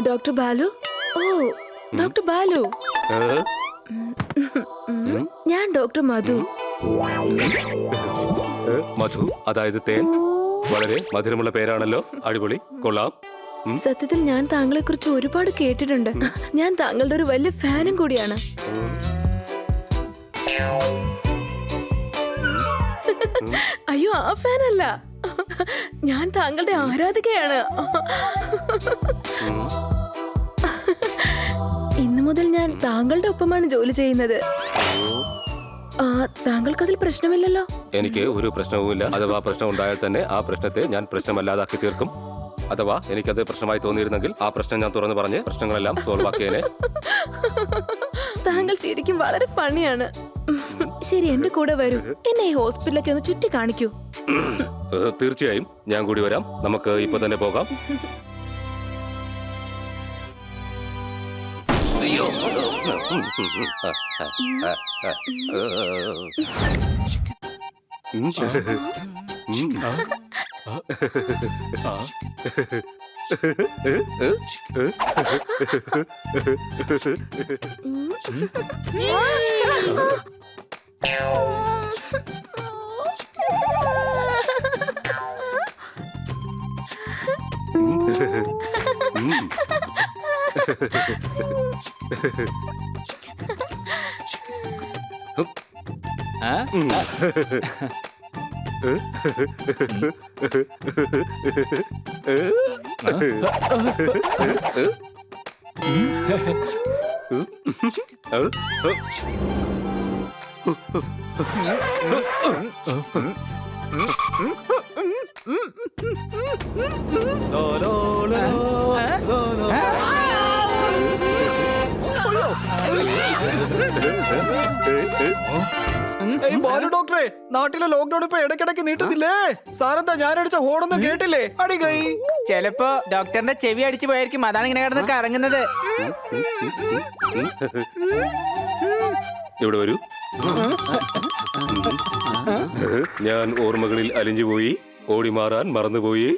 Doctor Balu. ഓ doctor Balu. ഞാൻ doctor മധു. മധു, അതായത് തേൻ. വളരെ മധുരമുള്ള പേരാണല്ലോ. അടിപൊളി, കൊള്ളാം. സത്യത്തിൽ ഞാൻ താങ്കളെ കുറിച്ച് ഒരുപാട് കേട്ടിട്ടുണ്ട്. ഞാൻ താങ്കളുടെ ഒരു വലിയ ഫാനും കൂടിയാണ്. അയ്യോ, ആ ഫാനല്ല, ഞാൻ താങ്കളുടെ ആരാധികയാണ്. ഇന്നു മുതൽ ഞാൻ താങ്കളുടെ ഒപ്പമാണ് ജോലി ചെയ്യുന്നത്. താങ്കൾക്കതിൽ പ്രശ്നമില്ലല്ലോ? എനിക്ക് ഒരു പ്രശ്നവുമില്ല. അഥവാ പ്രശ്നം ഉണ്ടായാൽ തന്നെ ആ പ്രശ്നത്തെ ഞാൻ പ്രശ്നമല്ലാതാക്കി തീർക്കും. അഥവാ എനിക്കത് പ്രശ്നമായി തോന്നിയിരുന്നെങ്കിൽ ആ പ്രശ്നം ഞാൻ തുറന്നു പറഞ്ഞ് പ്രശ്നങ്ങളെല്ലാം സോൾവ് ആക്കിയേനെ. താങ്കൾ ശരിക്കും വളരെ ഫണിയാണ്. ശരി, എന്റെ കൂടെ വരൂ. എന്നെ ഈ ഹോസ്പിറ്റലിലേക്ക് ഒന്ന് ചുറ്റി കാണിക്കൂ. തീർച്ചയായും ഞാൻ കൂടി വരാം. നമുക്ക് ഇപ്പൊ തന്നെ പോകാം. അയ്യോ, ബാലു ഡോക്ടറെ, നാട്ടിലെ ലോക്ക്ഡൌൺ ഇപ്പൊ ഇടയ്ക്കിടയ്ക്ക് നീട്ടുന്നില്ലേ? സാറെന്താ ഞാനടിച്ച ഹോണൊന്നും കേട്ടില്ലേ? അടി കൈ. ചിലപ്പോ ഡോക്ടറിന്റെ ചെവി അടിച്ചു പോയായിരിക്കും, അതാണ് ഇങ്ങനെ കിടന്ന് കറങ്ങുന്നത്. ഇവിടെ വരൂ. ഞാൻ ഓർമ്മകളിൽ അലിഞ്ഞുപോയി, ഓടി മാറാൻ മറന്നുപോയി.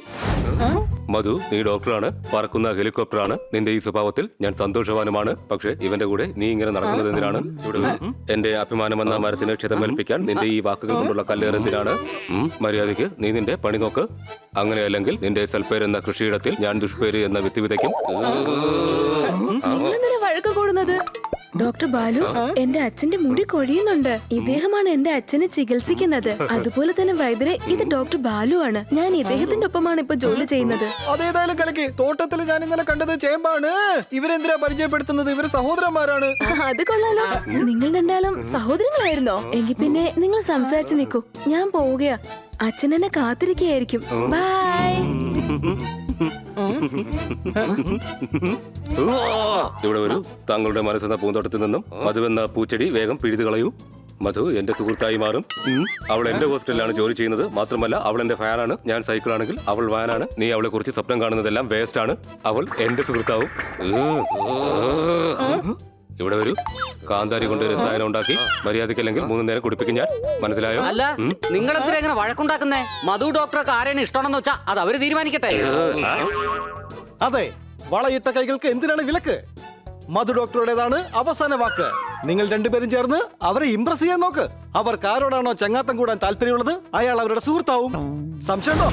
മധു, നീ ഡോക്ടറാണ്, പറക്കുന്ന ഹെലികോപ്റ്ററാണ്. നിന്റെ ഈ സ്വഭാവത്തിൽ ഞാൻ സന്തോഷവാനുമാണ്. പക്ഷെ ഇവന്റെ കൂടെ നീ ഇങ്ങനെ നടക്കുന്നത് എന്തിനാണ്? എന്റെ അഭിമാനമെന്ന മരത്തിന് ക്ഷതമേൽപ്പിക്കാൻ നിന്റെ ഈ വാക്കുകൾ കൊണ്ടുള്ള കല്ലേറെന്തിനാണ്? മര്യാദയ്ക്ക് നീ നിന്റെ പണി നോക്ക്. അങ്ങനെയല്ലെങ്കിൽ നിന്റെ സൽപ്പേര് എന്ന കൃഷിയിടത്തിൽ ഞാൻ ദുഷ്പേര് എന്ന വിത്ത് വിതയ്ക്കും. വഴക്ക് കൂടുന്നത് ഡോക്ടർ ബാലു, എന്റെ അച്ഛന്റെ മുടി കൊഴിയുന്നുണ്ട്. ഇദ്ദേഹമാണ് എന്റെ അച്ഛനെ ചികിത്സിക്കുന്നത്. അതുപോലെ തന്നെ വൈദ്യരെ, ഇത് ഡോക്ടർ ബാലു ആണ്. ഞാൻ ഇദ്ദേഹത്തിന്റെ ഒപ്പമാണ് ഇപ്പൊ ജോലി ചെയ്യുന്നത്. അതേതായാലും കലക്കി. തോട്ടത്തിൽ ഞാൻ ഇന്നലെ കണ്ടത് ചേമ്പാണ്. ഇവരെന്തിനാ പരിചയപ്പെടുത്തുന്നത്? ഇവര് സഹോദരന്മാരാണ്. അത് കൊള്ളാലോ. നിങ്ങൾ രണ്ടാളും സഹോദരങ്ങളായിരുന്നോ? എങ്കിൽ പിന്നെ നിങ്ങൾ സംസാരിച്ചു നിൽക്കൂ, ഞാൻ പോവുകയാ. അച്ഛൻ എന്നെ കാത്തിരിക്കുകയായിരിക്കും. ബൈ. ഇവിടെ വരൂ. താങ്കളുടെ മനസ്സെന്ന പൂന്തോട്ടത്തിൽ നിന്നും മധു എന്ന പൂച്ചെടി വേഗം പിഴുതു കളയൂ. മധു എന്റെ സുഹൃത്തായി മാറും. അവൾ എന്റെ ഹോസ്പിറ്റലിലാണ് ജോലി ചെയ്യുന്നത്. മാത്രമല്ല അവൾ എന്റെ ഫാനാണ്. ഞാൻ സൈക്കിളാണെങ്കിൽ അവൾ വാനാണ്. നീ അവളെ കുറിച്ച് സ്വപ്നം കാണുന്നതെല്ലാം വേസ്റ്റ് ആണ്. അവൾ എന്റെ സുഹൃത്താവും. ഇവിടെ വരൂ. കാന്താരി കൊണ്ട് രസായനം ഉണ്ടാക്കി മര്യാദയ്ക്കല്ലെങ്കിൽ 3 നേരം കുടിപ്പിക്കും ഞാൻ. മനസ്സിലായോ? അല്ല, നിങ്ങൾ എന്തിനാ ഇങ്ങനെ വഴക്കുണ്ടാക്കുന്നേ? മധു ഡോക്ടർക്ക് ആരെയാണ് ഇഷ്ടമാണെന്ന് വെച്ചാ അത് അവര് തീരുമാനിക്കട്ടെ. അതെ, വളയിട്ട കൈകൾക്ക് എന്തിനാണ് വിലക്ക്? മധു ഡോക്ടറുടേതാണ് അവസാന വാക്ക്. നിങ്ങൾ രണ്ടുപേരും ചേർന്ന് അവരെ ഇംപ്രസ് ചെയ്യാൻ നോക്ക്. അവർക്ക് ആരോടാണോ ചങ്ങാത്തം കൂടാൻ താല്പര്യമുള്ളത് അയാൾ അവരുടെ സുഹൃത്താവും. സംശയമുണ്ടോ?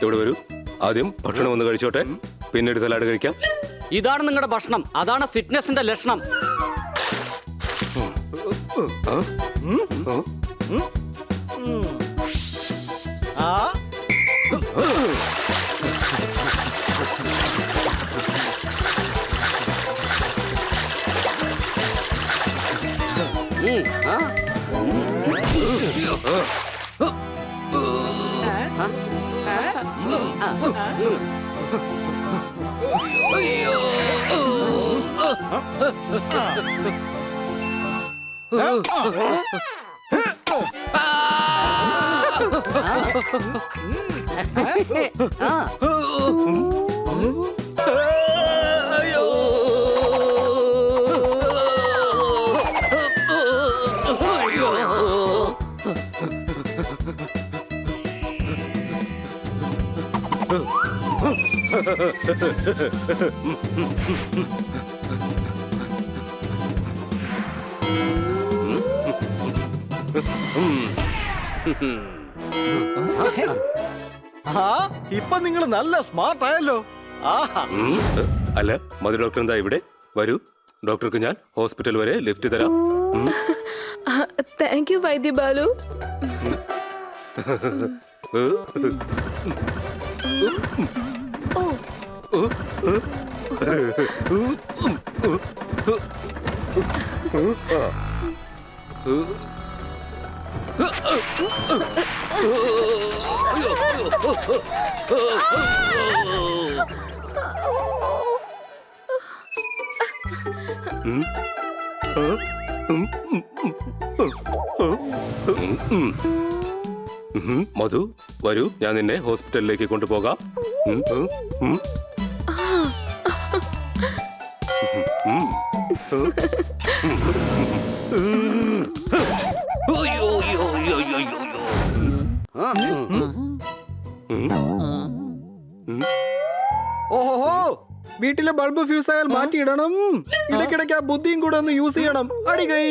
ഇവിടെ വരൂ. ആദ്യം ഭക്ഷണം ഒന്ന് കഴിച്ചോട്ടെ, പിന്നീട് സലാഡ് കഴിക്കാം. ഇതാണ് നിങ്ങളുടെ ഭക്ഷണം, അതാണ് ഫിറ്റ്നസിന്റെ ലക്ഷണം. ആ ഇപ്പൊ നിങ്ങൾ നല്ല സ്മാർട്ട് ആയല്ലോ. ആഹാ. അല്ല മധു ഡോക്ടർ എന്താ ഇവിടെ? വരൂ, ഡോക്ടർക്ക് ഞാൻ ഹോസ്പിറ്റൽ വരെ ലിഫ്റ്റ് തരാം. താങ്ക് യു വൈദ്യ ബാലു. മധു വരൂ, ഞാൻ നിന്നെ ഹോസ്പിറ്റലിലേക്ക് കൊണ്ടുപോകാം. ഓഹോ, വീട്ടിലെ ബൾബ് ഫ്യൂസ് ആയാൽ മാറ്റിയിടണം. ഇടയ്ക്കിടയ്ക്ക് ആ ബുദ്ധിയും കൂടെ ഒന്ന് യൂസ് ചെയ്യണം. അടികൈ.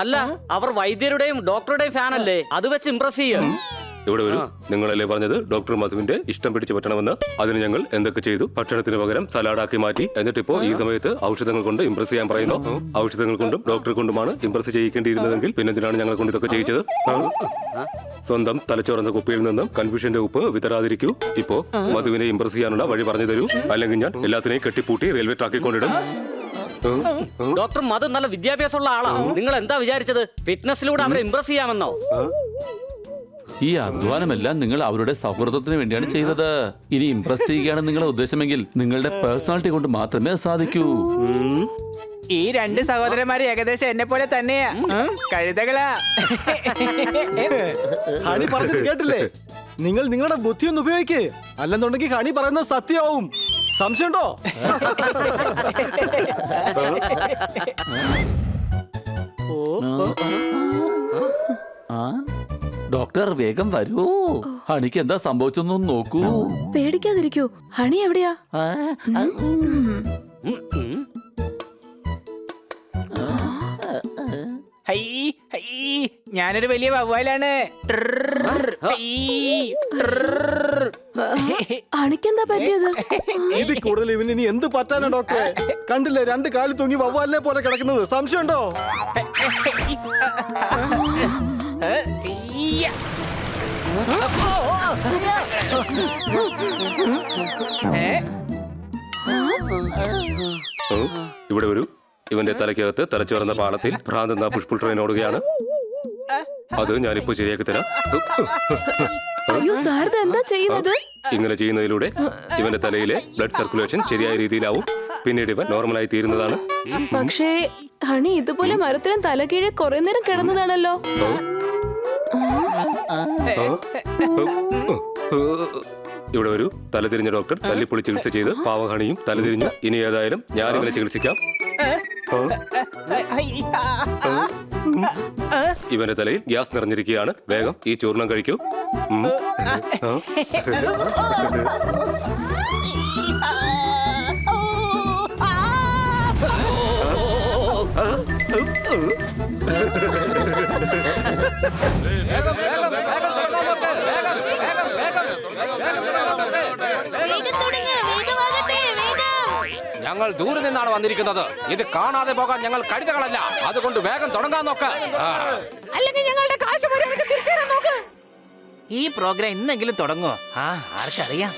അല്ല, അവർ വൈദ്യരുടെയും ഡോക്ടറുടെയും ഫാൻ അല്ലേ, അത് വെച്ച് ഇംപ്രസ് ചെയ്യാം. ഇവിടെ വരൂ. നിങ്ങളല്ലേ പറഞ്ഞത് ഡോക്ടർ മധുവിന്റെ ഇഷ്ടം പിടിച്ചു പറ്റണമെന്ന്? അതിന് ഞങ്ങൾ എന്തൊക്കെ ചെയ്തു? ഭക്ഷണത്തിന് പകരം സലാഡാക്കി മാറ്റി. എന്നിട്ടിപ്പോ ഈ സമയത്ത് ഔഷധങ്ങൾ കൊണ്ട് ഇംപ്രസ് ചെയ്യാൻ പറയുന്നു. ഔഷധങ്ങൾ കൊണ്ടും ഡോക്ടർ കൊണ്ടുമാണ് ഇംപ്രസ് ചെയ്യിക്കേണ്ടിയിരുന്നതെങ്കിൽ പിന്നെന്തിനാണ് ഞങ്ങളെ കൊണ്ട് ഇതൊക്കെ ചെയ്യിച്ചത്? സ്വന്തം തലച്ചോറന്ന കുപ്പിയിൽ നിന്നും കൺഫ്യൂഷന്റെ ഉപ്പ് വിതരാതിരിക്കൂ. ഇപ്പോ മധുവിനെ ഇംപ്രസ് ചെയ്യാനുള്ള വഴി പറഞ്ഞു തരൂ, അല്ലെങ്കിൽ ഞാൻ എല്ലാത്തിനെയും കെട്ടിപ്പൂട്ടി റെയിൽവേ ട്രാക്കിൽ കൊണ്ടിടും. ഡോക്ടർ മധു നല്ല വിദ്യാഭ്യാസമുള്ള ആളാ. നിങ്ങൾ എന്താ വിചാരിച്ചത് ഫിറ്റ്നസിലൂടെ അവരെ ഇംപ്രസ് ചെയ്യാമെന്നോ? ഈ അധ്വാനമെല്ലാം നിങ്ങൾ അവരുടെ സൗഹൃദത്തിന് വേണ്ടിയാണ് ചെയ്തത്. ഇനി ഇംപ്രസ് ചെയ്യുകയാണ് നിങ്ങളുടെ ഉദ്ദേശമെങ്കിൽ നിങ്ങളുടെ പേഴ്സണാലിറ്റി കൊണ്ട് മാത്രമേ സാധിക്കൂ. ഈ രണ്ട് സഹോദരന്മാര് ഏകദേശം എന്നെ പോലെ തന്നെയാ, കഴുതകളാ. ഹണി പറഞ്ഞത് കേട്ടില്ലേ? നിങ്ങൾ നിങ്ങളുടെ ബുദ്ധി ഒന്ന് ഉപയോഗിക്കേ, അല്ലെന്നുണ്ടെങ്കിൽ ഹണി പറയുന്നത് സത്യമാവും. സംശയമുണ്ടോ? ഡോക്ടർ വേഗം വരൂ. ഹണിക്ക് എന്താ സംഭവിച്ചൊന്നും നോക്കൂ. പേടിക്കാതിരിക്കൂ. ഹണി എവിടെയാ? ഹൈ ഹൈ, ഞാനൊരു വലിയ വവ്വാലാണ്. ഹണിക്കെന്താ പറ്റിയത്? ഇതിൽ കൂടുതൽ ഇവന് ഇനി എന്ത് പറ്റാനാ ഡോക്ടറെ? കണ്ടില്ലേ, രണ്ട് കാല് തൂങ്ങി വവ്വാലിനെ പോലെ കിടക്കുന്നത്. സംശയമുണ്ടോ? ഇവിടെ വരൂ. ഇവന്റെ തലയ്ക്കകത്ത് തലച്ചോറുന്ന പാളത്തിൽ ഭ്രാന്ത് എന്ന പുഷ്പുൾ ട്രെയിൻ ഓടുകയാണ്. അത് ഞാനിപ്പോ ശരിയാക്കി തരാം. അയ്യോ സാരദ, എന്താ ചെയ്യുന്നത്? ഇങ്ങനെ ചെയ്യുന്നതിലൂടെ ഇവന്റെ തലയിലെ ബ്ലഡ് സർക്കുലേഷൻ ശരിയായ രീതിയിലാവും. പിന്നീട് ഇവൻ നോർമലായി തീരുന്നതാണ്. പക്ഷേ ഹണി ഇതുപോലെ മരത്തിലും തലകീഴെ കുറെ നേരം കിടന്നതാണല്ലോ. ഇവിടെ വരൂ. തലതിരിഞ്ഞ ഡോക്ടർ തല്ലിപ്പൊളി ചികിത്സ ചെയ്ത് പാവഹണിയും തലതിരിഞ്ഞു. ഇനി ഏതായാലും ഞാൻ ഇവനെ ചികിത്സിക്കാം. ഇവന്റെ തലയിൽ ഗ്യാസ് നിറഞ്ഞിരിക്കുകയാണ്. വേഗം ഈ ചൂർണം കഴിക്കൂ. ഞങ്ങൾ ദൂരെ നിന്നാണ് വന്നിരിക്കുന്നത്. ഇത് കാണാതെ പോകാൻ ഞങ്ങൾ കഴുതകളല്ല. അതുകൊണ്ട് വേഗം തുടങ്ങാൻ നോക്ക്. അല്ലെങ്കിൽ ഞങ്ങളുടെ കാശ് മര്യാദക്ക് തിരിച്ചു തരാൻ നോക്ക്. ഈ പ്രോഗ്രാം ഇന്നെങ്കിലും തുടങ്ങുമോ? ആർക്കറിയാം.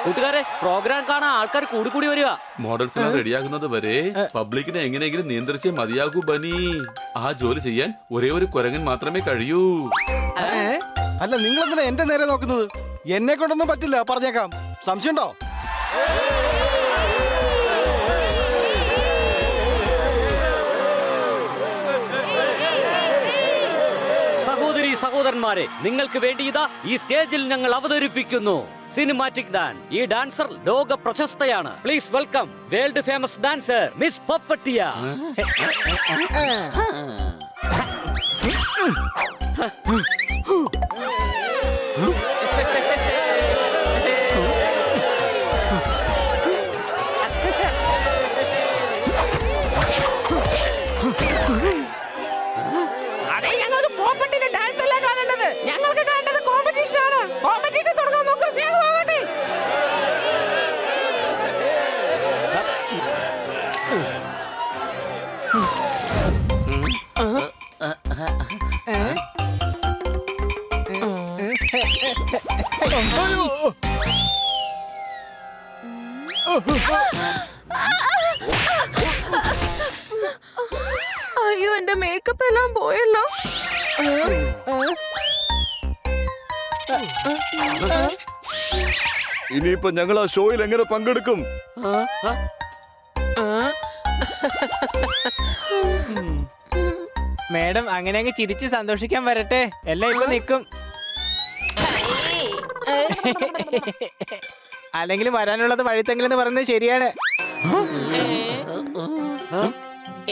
കൂട്ടുകാരെ, പ്രോഗ്രാം കാണാൻ ആൾക്കാർ കൂടി കൂടി വരിക. മോഡൽസ് എല്ലാം റെഡിയാകുന്നത് വരെ പബ്ലിക്കിനെ എങ്ങനെയെങ്കിലും നിയന്ത്രിച്ചേ മതിയാകൂ ബനി. ആ ജോലി ചെയ്യാൻ ഒരേ ഒരു കുരങ്ങൻ മാത്രമേ കഴിയൂ. അല്ല, നിങ്ങൾ എന്തിനാ എന്റെ നേരെ നോക്കുന്നത്? എന്നെ കൊണ്ടൊന്നും പറ്റില്ല, പറഞ്ഞേക്കാം. സംശയമുണ്ടോ? സഹോദരന്മാരെ, നിങ്ങൾക്ക് വേണ്ടി ഇതാ ഈ സ്റ്റേജിൽ ഞങ്ങൾ അവതരിപ്പിക്കുന്നു സിനിമാറ്റിക് ഡാൻസ്. ഈ ഡാൻസർ ലോക പ്രശസ്തയാണ്. Please welcome world famous dancer miss പപ്പട്ടിയ. അതെ, ഞങ്ങൾക്ക് പോപ്പട്ടിന്റെ ഡാൻസ് അല്ല കാണേണ്ടത്. ഞങ്ങൾക്ക് കാണേണ്ടത് കോമ്പറ്റീഷൻ ആണ്. കോമ്പറ്റീഷൻ തുടങ്ങാൻ നോക്ക്, വേഗം ആകട്ടെ. അയ്യോ, എന്റെ മേക്കപ്പ് എല്ലാം പോയല്ലോ. ഇനിയിപ്പോ ഞങ്ങൾ ആ ഷോയിൽ എങ്ങനെ പങ്കെടുക്കും? മേഡം അങ്ങനെ അങ്ങ് ചിരിച്ച് സന്തോഷിക്കാൻ വരട്ടെ. എല്ലാം ഇപ്പൊ നിൽക്കും. അല്ലെങ്കിൽ വരാനുള്ളത് വഴിത്തെങ്കിലെന്ന് പറയുന്നത് ശരിയാണ്.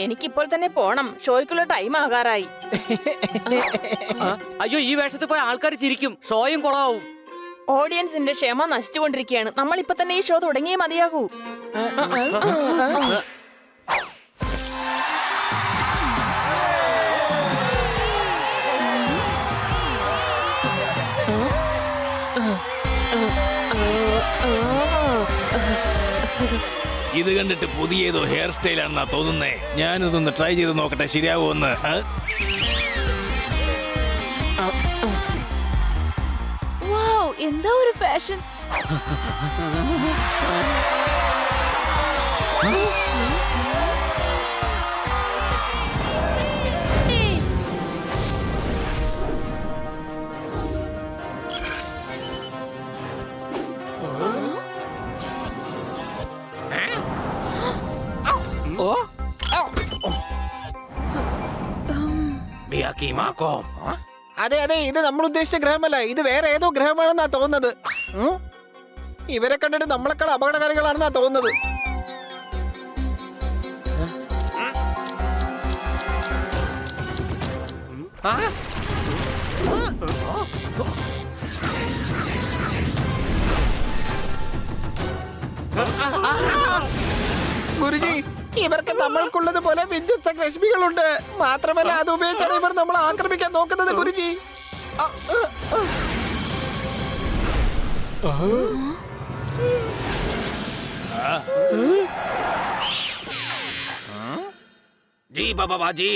എനിക്കിപ്പോൾ തന്നെ പോണം. ഷോയ്ക്കുള്ള ടൈം ആകാറായി. അയ്യോ, ഈ വേഷത്തിൽ പോയ ആൾക്കാർ ചിരിക്കും, ഷോയും കൊളാവും. ഓഡിയൻസിന്റെ ക്ഷമ നശിച്ചുകൊണ്ടിരിക്കുകയാണ്. നമ്മൾ ഇപ്പൊ തന്നെ ഈ ഷോ തുടങ്ങിയേ മതിയാകൂ. ഇത് കണ്ടിട്ട് പുതിയ ഏതോ ഹെയർ സ്റ്റൈലാണെന്നാ തോന്നുന്നേ. ഞാനിതൊന്ന് ട്രൈ ചെയ്ത് നോക്കട്ടെ, ശരിയാവുമെന്ന്. വൗ, എന്താ ഒരു ഫാഷൻ. അതെ അതെ, ഇത് നമ്മൾ ഉദ്ദേശിച്ച ഗ്രഹമല്ല. ഇത് വേറെ ഏതോ ഗ്രഹമാണെന്നാ തോന്നുന്നത്. ഇവരെ കണ്ടിട്ട് നമ്മളെക്കാൾ അപകടകാരികളാണെന്നാ തോന്നുന്നത്. ഗുരുജി, ഇവർക്ക് നമ്മൾക്കുള്ളത് പോലെ വിദ്യുത് രശ്മികളുണ്ട്. മാത്രമല്ല അത് ഉപയോഗിച്ചാണ് ഇവർ നമ്മളെ ആക്രമിക്കാൻ നോക്കുന്നത്. ഗുരുജി, जी बाबा जी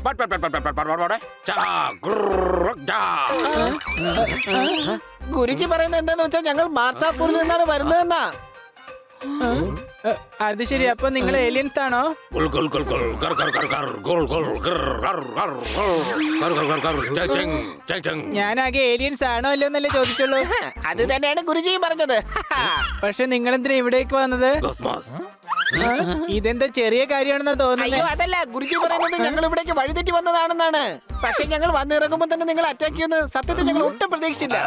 पट पट पट पट पट पट पट चा ग्रुर जा. ഗുരുജി പറയുന്നത് എന്താന്ന് വെച്ചാൽ ഞങ്ങൾ മാർസാപൂരിൽ നിന്നാണ് വരുന്നതെന്നാ. അത് ശരി. അപ്പൊ നിങ്ങൾ ഏലിയൻസ് ആണോ? गुल गुल गुल गुल कर कर कर कर गुल गुल कर कर कर कर कर कर कर चंग चंग चंग चंग. ഞാനാകെ ഏലിയൻസ് ആണോ അല്ലോ എന്നല്ലേ ചോദിച്ചുള്ളൂ. അത് തന്നെയാണ് ഗുരുജി പറഞ്ഞത്. പക്ഷെ നിങ്ങൾ എന്തിനാ ഇവിടേക്ക് വന്നത്? Cosmos. ഇതെന്താ ചെറിയ കാര്യമാണെന്നാ തോന്നുന്നത്. അയ്യോ അതല്ല, ഗുരുജി പറയുന്നത് ഞങ്ങൾ ഇവിടേക്ക് വഴിതെറ്റി വന്നതാണെന്നാണ്. പക്ഷെ ഞങ്ങൾ വന്നിറങ്ങുമ്പോൾ തന്നെ നിങ്ങൾ അറ്റാക്ക് ചെയ്യുന്നത് സത്യത്തിൽ ഞങ്ങൾ ഒട്ടും പ്രതീക്ഷിച്ചില്ല.